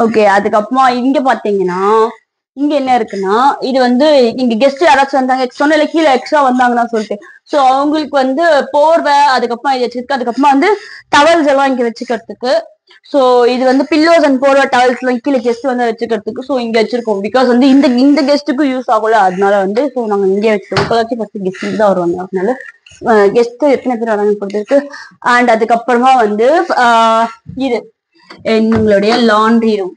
ஓகே, அதுக்கப்புறமா இங்க பாத்தீங்கன்னா இங்க என்ன இருக்குன்னா இது வந்து இங்க கெஸ்ட் யாராச்சும் வந்தாங்க சொன்னல கீழே எக்ஸ்ட்ரா வந்தாங்கன்னா சொல்லிட்டு ஸோ அவங்களுக்கு வந்து போர்வை அதுக்கப்புறமா இது வச்சிருக்கு. அதுக்கப்புறமா வந்து டவல்ஸ் எல்லாம் இங்க வச்சுக்கிறதுக்கு. ஸோ இது வந்து பில்லோஸ் அண்ட் போர்வை டவல்ஸ் எல்லாம் கீழே கெஸ்ட் வந்து வச்சுக்கிறதுக்கு. ஸோ இங்க வச்சிருக்கோம். பிகாஸ் வந்து இந்த கெஸ்ட்டுக்கும் யூஸ் ஆகல. அதனால வந்து ஸோ நாங்க இங்கே வச்சிருக்கோம். இப்போதாச்சும் ஃபர்ஸ்ட் கெஸ்ட் தான் வருவாங்க. அதனால கெஸ்ட் எத்தனை பேர் வராங்க பொறுத்திருக்கு. அண்ட் அதுக்கப்புறமா வந்து இது எங்களுடைய லாண்ட்ரி ரூம்.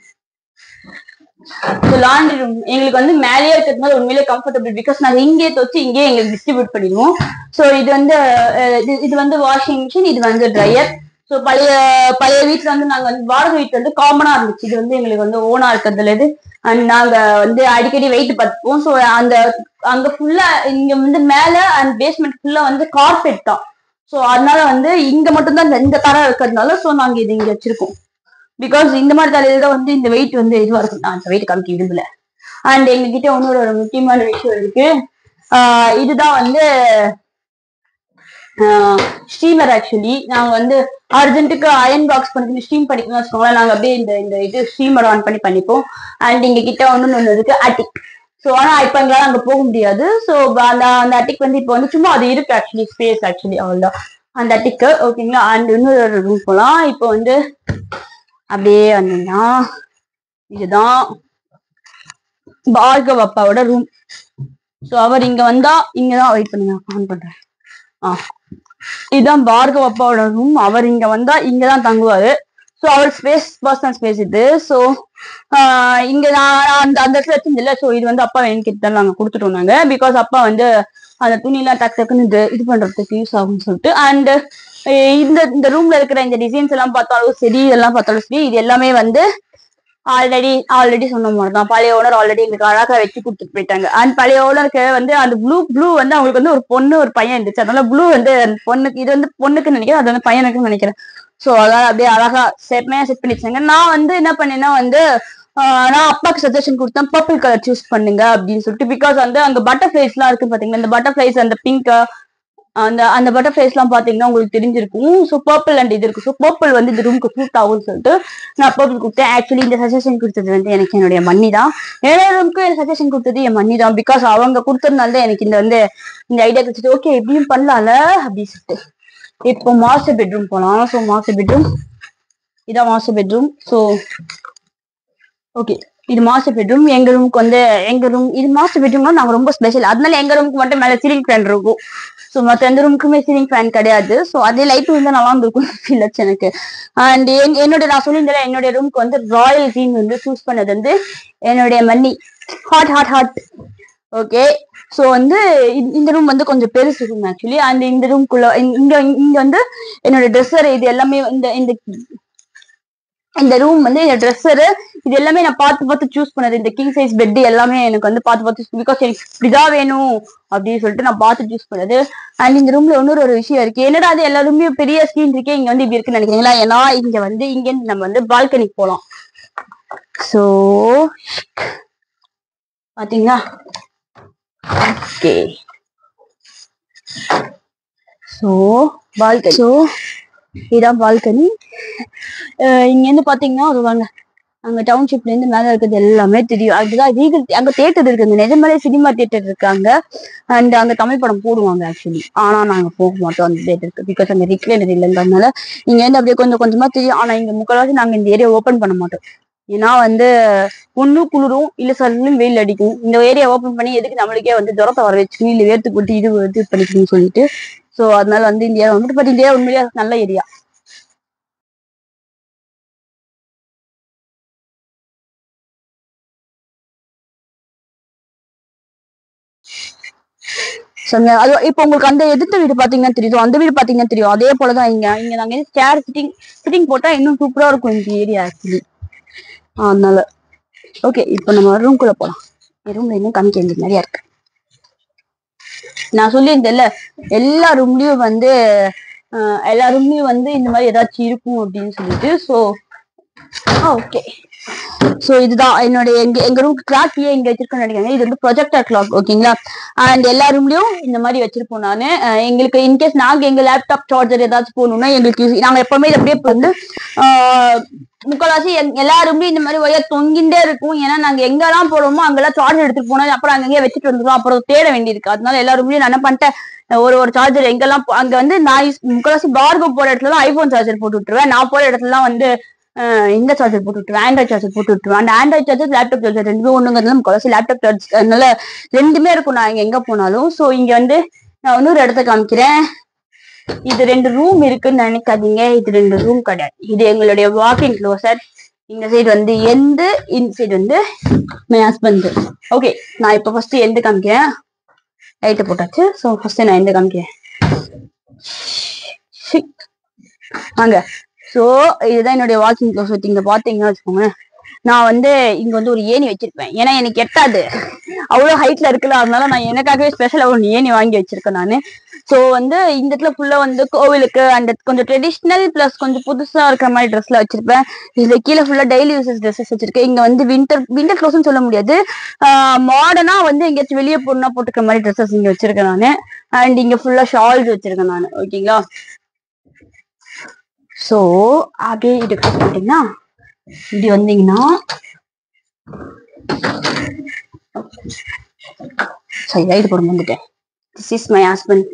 லாண்ட்ரி ரூம் எங்களுக்கு வந்து மேலேயே இருக்கிறதுனால உண்மையிலே கம்ஃபர்டபுள். பிகாஸ் நாங்க இங்கே தொச்சு இங்கே எங்களுக்கு டிஸ்ட்ரிபியூட் பண்ணிடுவோம். ஸோ இது வந்து வாஷிங் மிஷின், இது வந்து ட்ரையர். ஸோ பழைய வீட்டுல வந்து நாங்க வந்து வாடகை வீட்டுல வந்து காமனா இருந்துச்சு. இது வந்து எங்களுக்கு வந்து ஓனா இருக்கிறதுல இது. அண்ட் நாங்க வந்து அடிக்கடி வெயிட் பார்த்துப்போம். ஸோ அங்க ஃபுல்லா இங்க வந்து மேல அண்ட் பேஸ்மெண்ட் ஃபுல்லா வந்து கார்பெட் தான். ஸோ அதனால வந்து இங்க மட்டும்தான் இந்த தரம் இருக்கிறதுனால ஸோ நாங்க இது இங்க வச்சிருக்கோம். பிகாஸ் இந்த மாதிரி தலையில வந்து இந்த வெயிட் வந்து இதுவா இருக்கும். நான் அந்த வெயிட் காமிக்க விரும்பல. அண்ட் எங்ககிட்ட இன்னொரு ஒரு முக்கியமான விஷயம் இருக்கு. இதுதான் வந்து ஸ்டீமர். ஆக்சுவலி நாங்க வந்து அர்ஜென்ட்டுக்கு அயன் பாக்ஸ் பண்ணி ஸ்டீம் பண்ணிக்கணும்னு வச்சுக்கோங்களேன். நாங்க அப்படியே இந்த இது ஸ்டீமர் ஆன் பண்ணி பண்ணிப்போம். அண்ட் எங்க கிட்ட ஒண்ணு இருக்கு அட்டிக். ஸோ ஆனா இப்ப எங்களால அங்க போக முடியாது. ஸோ அந்த அட்டிக் வந்து இப்போ வந்து சும்மா அது இருக்கு ஆக்சுவலி ஸ்பேஸ் ஆக்சுவலி அவ்வளவுதான் அந்த அட்டிக்கு. ஓகேங்களா. அண்ட் இன்னொரு ரூம் போலாம். இப்போ வந்து அப்படியே வந்தீங்கன்னா இதுதான் பார்கவ் அப்பாவோட ரூம். ஸோ அவர் இங்க வந்தா இங்கதான் வெயிட் பண்ணுங்க ஆன் பண்றேன். இதுதான் பார்கவ் அப்பாவோட ரூம். அவர் இங்க வந்தா இங்கதான் தங்குவாரு. ஸோ அவர் பர்சனல் ஸ்பேஸ் இது. ஸோ இங்க நான் அந்த இடத்துல வச்சிருந்தில்ல. ஸோ இது வந்து அப்பா எனக்கு கிட்ட நாங்க கொடுத்துட்டோம் நாங்க. பிகாஸ் அப்பா வந்து அந்த துணியெல்லாம் டக்குன்னு இது பண்றதுக்கு யூஸ் ஆகும்னு சொல்லிட்டு. அண்ட் இந்த ரூம்ல இருக்கிற இந்த டிசைன்ஸ் எல்லாம் பார்த்தாலும் சரி, இதெல்லாம் பார்த்தாலும் சரி, இது எல்லாமே வந்து ஆல்ரெடி சொன்ன மாதிரிதான் பழைய ஓனர் ஆல்ரெடி எங்களுக்கு அழகா வச்சு கொடுத்துட்டு போயிட்டாங்க. அண்ட் பழைய ஓனருக்கு வந்து அந்த ப்ளூ வந்து அவங்களுக்கு வந்து ஒரு பொண்ணு ஒரு பையன் இருந்துச்சு. அதனால ப்ளூ வந்து பொண்ணுக்கு, இது வந்து பொண்ணுக்குன்னு நினைக்கிறேன், அது வந்து பையனுக்குன்னு நினைக்கிறேன். ஸோ அதாவது அப்படியே அழகா செம்மையா செட் பண்ணி வச்சாங்க. நான் வந்து என்ன பண்ணேன்னா வந்து நான் அப்பாக்கு சஜஷன் கொடுத்தேன் பர்பிள் கலர் சூஸ் பண்ணுங்க அப்படின்னு சொல்லிட்டு. பிகாஸ் வந்து அங்க பட்டர்ஃபிளைஸ் எல்லாம் இருக்கு பாத்தீங்கன்னா, இந்த பட்டர்ஃபிளைஸ் அந்த பிங்க் அந்த பட்டர்ஃபிளைஸ் எல்லாம் பாத்தீங்கன்னா உங்களுக்கு தெரிஞ்சிருக்கும். ஸோ பர்பிள் அண்ட் இது இருக்கு. ஸோ பர்பிள் வந்து இந்த ரூமுக்கு சூட் ஆகும்னு சொல்லிட்டு நான் பர்பிள் கொடுத்தேன். ஆக்சுவலி இந்த சஜஷன் கொடுத்தது வந்து எனக்கு என்னுடைய மன்னி தான். என்னோட ரூமுக்கு எனக்கு சஜஷன் கொடுத்தது என் மன்னி தான். பிகாஸ் அவங்க கொடுத்ததுனால தான் எனக்கு இந்த ஐடியா கிடைச்சது. ஓகே எப்படியும் பண்ணலாம்ல அப்படின்னு சொல்லிட்டு. இப்போ மாஸ்டர் பெட்ரூம் போலாம். ஸோ மாஸ்டர் பெட்ரூம் இதான் மாஸ்டர் பெட்ரூம். ஸோ ஓகே இது மாஸ்டர் பெட்ரூம். எங்க ரூம் இது மாஸ்டர் பெட்ரூம்னா நாங்க ரொம்ப ஸ்பெஷல். அதனால எங்க ரூமுக்கு மட்டும் மேல சீலிங் ஃபேன் இருக்கும். ஸோ மற்ற எந்த ரூமுக்குமே சீலிங் ஃபேன் கிடையாது. ஸோ அதே லைட் வந்து நல்லா இருந்திருக்கும் ஃபீல் ஆச்சு எனக்கு. அண்ட் நான் சொல்லியிருந்தேன் என்னுடைய ரூமுக்கு வந்து ராயல் தீம் வந்து சூஸ் பண்ணது வந்து என்னுடைய மன்னி. Hot okay. ஸோ வந்து இந்த ரூம் வந்து கொஞ்சம் பெருசு ரூம் ஆக்சுவலி. அண்ட் இந்த ரூம்குள்ள இங்க வந்து என்னோட ட்ரெஸ்ஸர் இது எல்லாமே இந்த ரூம் வந்து இந்த ட்ரெஸ்ஸரு இது எல்லாமே நான் பார்த்து சூஸ் பண்ணது. இந்த கிங் சைஸ் பெட் எல்லாமே எனக்கு வந்து பார்த்து பிகாஸ் எனக்கு இப்படிதான் வேணும் அப்படின்னு சொல்லிட்டு நான் பார்த்து சூஸ் பண்ணது. அண்ட் இந்த ரூம்ல இன்னொரு ஒரு விஷயம் இருக்கு. என்னடா அது எல்லா ரூம்லயும் பெரிய ஸ்கிரீன் இருக்கே, இங்க வந்து இப்படி இருக்குன்னு நினைக்கிறீங்களா? ஏன்னா இங்க நம்ம வந்து பால்கனிக்கு போலாம். ஸோ பாத்தீங்களா? ஓகே. So balcony. ஸோ இதான் பால்கனி. இங்க இருந்து பாத்தீங்கன்னா அது வாங்க, அங்க டவுன்ஷிப்ல இருந்து மேல இருக்கிறது எல்லாமே தெரியும். அதுதான் ரீகல். அங்க தியேட்டர் இருக்குங்க, நிஜமாலே சினிமா தியேட்டர் இருக்காங்க. அண்ட் அங்க தமிழ் படம் போடுவாங்க ஆக்சுவலி. ஆனா நாங்க போக மாட்டோம் அந்த தியேட்டருக்கு, பிகாஸ் அங்க ரிக்ளைனர் இல்லைங்கிறதுனால. இங்க இருந்து அப்படியே கொஞ்சம் கொஞ்சமா தெரியும். ஆனா இங்க முக்கால்வாசி நாங்க இந்த ஏரியா ஓபன் பண்ண மாட்டோம். ஏன்னா வந்து ஒண்ணு குளிரும், இல்ல சல்லுன்னு வெயில் அடிக்கும். இந்த ஏரியா ஓபன் பண்ணி எதுக்கு நம்மளுக்கே வந்து ஜுரத்தை வர வச்சு இல்ல வேர்த்து கொட்டி இது பண்ணிக்கணும்னு சொல்லிட்டு. ஸோ அதனால வந்து இந்த ஏரியா வந்துட்டு, பட் இந்த ஏரியா உண்மையிலேயே நல்ல ஏரியா. அது இப்ப உங்களுக்கு அந்த எதிர்த்த வீடு பாத்தீங்கன்னா தெரியும், அந்த வீடு பாத்தீங்கன்னா தெரியும். அதே போலதான் இங்க இங்க நாங்க சேர் சிட்டிங் போட்டா இன்னும் சூப்பரா இருக்கும் இந்த ஏரியா ஆக்சுவலி. அதனால ஓகே, இப்ப நம்ம ரூம்குள்ள போலாம். ரூம்ல இன்னும் காமிக்க வேண்டியது நிறைய இருக்கு. நான் சொல்லியிருந்தேன்ல, எல்லா ரூம்லயும் வந்து இந்த மாதிரி ஏதாச்சும் இருக்கும் அப்படின்னு சொல்லிட்டு. So okay. ஸோ இதுதான் என்னுடைய எங்க ரூம் கிளாக் ஏன் இங்க வச்சிருக்கேன்னு நினைக்கிறேன். இது வந்து ப்ரொஜெக்டர் கிளாக், ஓகேங்களா. அண்ட் எல்லா ரூம்லயும் இந்த மாதிரி வச்சிருப்போம் நானு. எங்களுக்கு இன்கேஸ் நாங்க எங்க லேப்டாப் சார்ஜர் ஏதாச்சும் போகணும்னா எங்களுக்கு நாங்க எப்பவுமே அப்படியே வந்து முக்கால்வாசி எல்லா ரூம்லயும் இந்த மாதிரி ஒயர் தொங்கிட்டே இருக்கும். ஏன்னா நாங்க எங்கெல்லாம் போறோமோ அங்கெல்லாம் சார்ஜர் எடுத்துட்டு போனோம், அப்புறம் அங்கேயே வச்சுட்டு வந்துடும், அப்புறம் தேட வேண்டியிருக்கு. அதனால எல்லா ரூம்லயும் நான் என்ன பண்ணிட்டேன், ஒரு சார்ஜர் எங்கெல்லாம் அங்க வந்து நான் முக்கால்வாசி பார்கோ போற இடத்துல ஐபோன் சார்ஜர் போட்டு விட்டுருவேன். நான் போற இடத்துலலாம் வந்து இந்த சார்ஜர் போட்டு விட்டுருவேன், ஆண்ட்ராய்ட் சார்ஜர் போட்டு விட்டுருவேன். அந்த ஆண்ட்ராய்ட் சார்ஜர் லேப்டாப் சார்ஜர் ரெண்டுமே ஒண்ணுங்கிறதுல முக்கால்வாசி லேப்டாப் சார்ஜ், அதனால ரெண்டுமே இருக்கும் நான் எங்க போனாலும். ஸோ இங்க வந்து நான் இன்னொரு இடத்த காமிக்கிறேன். இது 2 ரூம் இருக்குன்னு நினைக்காதீங்க, இது 2 ரூம் கிடையாது. இது எங்களுடைய வாக்கிங் க்ளோசட். இந்த சைடு வந்து எந்து, இந்த சைடு வந்து மை ஹஸ்பண்ட். ஓகே, நான் இப்ப ஃபர்ஸ்ட் எந்த காமிக்கிறேன். லைட்டை போட்டாச்சு. ஸோ ஃபர்ஸ்ட் நான் எந்த காமிக்கிறேன் வாங்க. ஸோ இதுதான் என்னுடைய வாக்கிங் க்ளோசட். இங்க பாத்தீங்கன்னா வச்சுக்கோங்க, நான் வந்து இங்க வந்து ஒரு ஏணி வச்சிருப்பேன். ஏன்னா எனக்கு எட்டாது, அவ்வளவு ஹைட்ல இருக்குல்ல. அதனால நான் எனக்காகவே ஸ்பெஷலா ஒரு ஏணி வாங்கி வச்சிருக்கேன் நானு. ஸோ வந்து இந்த இடத்துல ஃபுல்லா வந்து கோவிலுக்கு அண்ட் கொஞ்சம் ட்ரெடிஷ்னல் பிளஸ் கொஞ்சம் புதுசா இருக்கிற மாதிரி ட்ரெஸ்ல வச்சிருப்பேன். இதுல கீழே ஃபுல்லா டெய்லி யூசஸ் ட்ரெஸ்ஸஸ் வச்சிருக்கேன். இங்க வந்து வின்டர் க்ளோஸ்ன்னு சொல்ல முடியாது, மாடர்னா வந்து எங்கேயாச்சும் வெளியே போடணும்னா போட்டுக்கிற மாதிரி ட்ரெஸ்ஸஸ் இங்க வச்சிருக்கேன் நானு. அண்ட் இங்க ஃபுல்லா ஷால்ஸ் வச்சிருக்கேன் நானு, ஓகேங்களா. ஸோ அப்படியே இது பார்த்தீங்கன்னா இப்படி வந்தீங்கன்னா சரி ரைடு போட வந்துட்டேன். This is my husband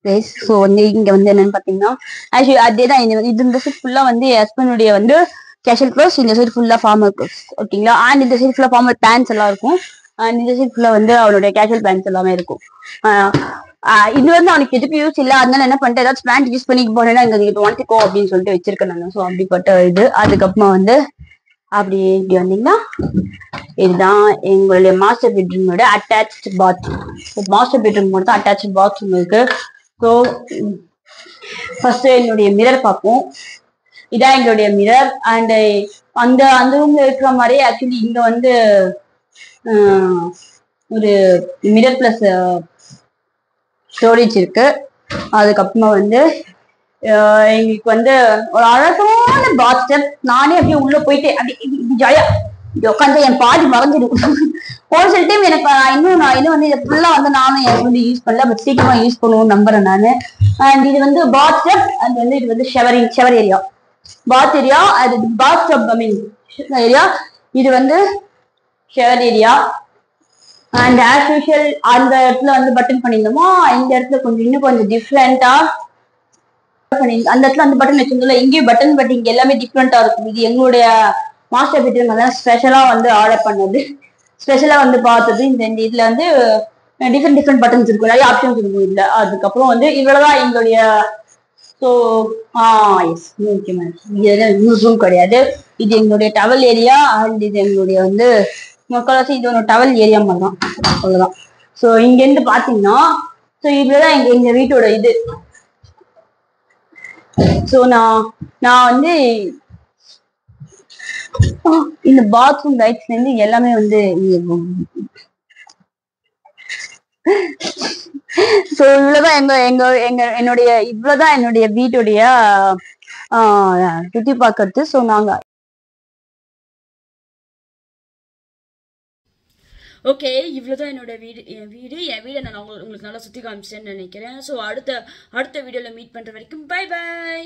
place. So வந்து இங்க வந்து என்னன்னு பாத்தீங்கன்னா ஆக்சுவலி அதேதான். இந்த சைட் ஃபுல்லா வந்து என் ஹஸ்பண்டுடைய வந்து கேஷுவல் க்ளோத்ஸ், இந்த சைட் ஃபுல்லா ஃபார்மல் க்ளோத்ஸ், ஓகேங்களா. அண்ட் இந்த சைட் ஃபுல்லா ஃபார்மல் பேண்ட்ஸ் எல்லாம் இருக்கும். அண்ட் இந்த சைட் ஃபுல்லா வந்து அவனுடைய கேஷுவல் பேண்ட்ஸ் எல்லாமே இருக்கும். இது வந்து அவனுக்கு எதுக்கு யூஸ் இல்லை, அதனால என்ன பண்ணிட்டு ஏதாச்சும் பேண்ட் யூஸ் பண்ணி போனேன்னா இங்க நீங்க வாங்கிக்கோ அப்படின்னு சொல்லிட்டு வச்சிருக்கேன் நான். ஸோ அப்படிப்பட்ட இது. அதுக்கப்புறமா வந்து அப்படி இப்படி வந்தீங்கன்னா இதுதான் எங்களுடைய மாஸ்டர் பெட்ரூமோட அட்டாச் பாத்ரூம். மாஸ்டர் பெட்ரூம் மட்டும் தான் அட்டாச் பாத்ரூம் இருக்கு. ஸோ ஃபர்ஸ்ட் என்னுடைய மிரர் பார்ப்போம். இதான் எங்களுடைய மிரர். அண்ட் அந்த அந்த ரூம்ல இருக்கிற மாதிரி ஆக்சுவலி இங்க வந்து ஒரு மிரர் பிளஸ் ஸ்டோரேஜ் இருக்கு. அதுக்கப்புறமா வந்து எங்களுக்கு வந்து ஒரு அழகான பாத் டப். நானே அப்படியே உள்ள போயிட்டு அப்படி ஜாலியா உட்காந்து என் பாதி மறந்துடும். ஒரு சில டைம் எனக்கு இன்னும் வந்து இதை ஃபுல்லா வந்து நானும் எனக்கு வந்து யூஸ் பண்ணல, பட் சீக்கிரமா யூஸ் பண்ணுவோம் நம்புறேன் நானு. அண்ட் இது வந்து பாத் டப். அண்ட் வந்து இது வந்து ஷவர் ஏரியா, பாத் ஏரியா. அது பாத் டப் ஐ மீன் ஏரியா. இது வந்து shower area. And as usual அந்த இடத்துல வந்து பட்டன் பண்ணியிருந்தோமோ, இந்த இடத்துல இன்னும் கொஞ்சம் டிஃப்ரெண்டா அந்த இடத்துல அந்த பட்டன் வச்சிருந்தோம்ல, இங்கேயும் பட்டன், பட் இங்க எல்லாமே டிஃப்ரெண்டா இருக்கும். இது எங்களுடைய மாஸ்டர் பெட்ரூம் தான் ஸ்பெஷலா வந்து ஆர்டர் பண்ணது, ஸ்பெஷலா வந்து பார்த்தது. இந்த இதுல வந்து டிஃப்ரெண்ட் பட்டன்ஸ் இருக்கும், நிறைய ஆப்ஷன்ஸ் இருக்கும் இதுல. அதுக்கப்புறம் வந்து இவ்வளவுதான் எங்களுடைய. ஸோ எஸ், முக்கியமான இன்னும் ரூம் கிடையாது. இது எங்களுடைய டவல் ஏரியா. அண்ட் இது எங்களுடைய வந்து முக்கால்வாசி இது ஒரு டவல் ஏரியா மாதிரி தான், அவ்வளவுதான். ஸோ இங்க இருந்து பாத்தீங்கன்னா ஸோ இதுதான் எங்க வீட்டோட இது. ஸோ நான் வந்து இந்த பாத்ரூம் லைட்ஸ்ல இருந்து எல்லாமே வந்து ஸோ இவ்வளவுதான் இவ்வளவுதான் என்னுடைய வீட்டுடைய சுத்தி பார்க்கறது. ஸோ நாங்க ஓகே, இவ்வளவுதான் என்னோட என் வீடை நான் உங்களுக்கு நல்லா சுத்தி காமிச்சேன்னு நினைக்கிறேன். ஸோ அடுத்த வீடியோல மீட் பண்ற வரைக்கும் பை பை.